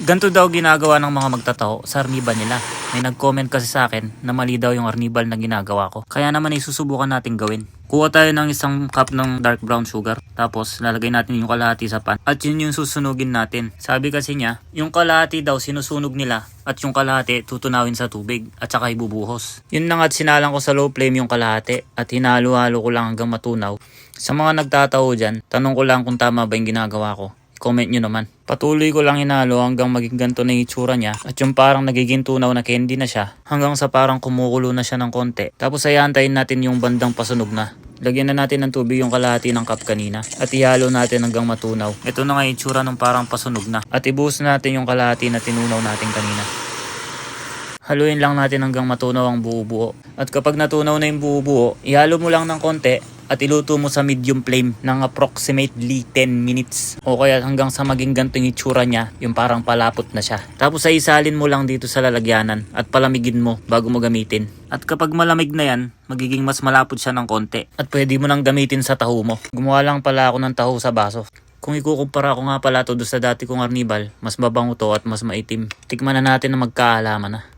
Ganto daw ginagawa ng mga magtataho sa arnibal nila. May nag-comment kasi sa akin na mali daw yung arnibal na ginagawa ko. Kaya naman susubukan natin gawin. Kuha tayo ng isang cup ng dark brown sugar. Tapos lalagay natin yung kalahati sa pan. At yun yung susunugin natin. Sabi kasi niya, yung kalahati daw sinusunog nila. At yung kalahati tutunawin sa tubig. At saka ibubuhos. Yun lang at sinalang ko sa low flame yung kalahati. At hinalo-halo ko lang hanggang matunaw. Sa mga nagtataho dyan, tanong ko lang kung tama ba yung ginagawa ko. Comment nyo naman. Patuloy ko lang hinalo hanggang maging ganito na yung itsura niya at yung parang nagiging tunaw na candy na siya hanggang sa parang kumukulo na siya ng konti. Tapos hayantayin natin yung bandang pasunog na. Lagyan na natin ng tubig yung kalahati ng cup kanina at ihalo natin hanggang matunaw. Ito na nga yung itsura ng parang pasunog na at ibuhos natin yung kalahati na tinunaw natin kanina. Haluin lang natin hanggang matunaw ang buo-buo. At kapag natunaw na yung buo-buo, ihalo mo lang ng konti at iluto mo sa medium flame ng approximately 10 minutes. O kaya hanggang sa maging ganito yung itsura niya, yung parang palapot na siya. Tapos ay isalin mo lang dito sa lalagyanan at palamigin mo bago mo gamitin. At kapag malamig na yan, magiging mas malapot siya ng konti. At pwede mo nang gamitin sa taho mo. Gumawa lang pala ako ng taho sa baso. Kung ikukumpara ko nga pala to sa dati kong arnibal, mas mabango to at mas maitim. Tikman na natin na magkaalaman na.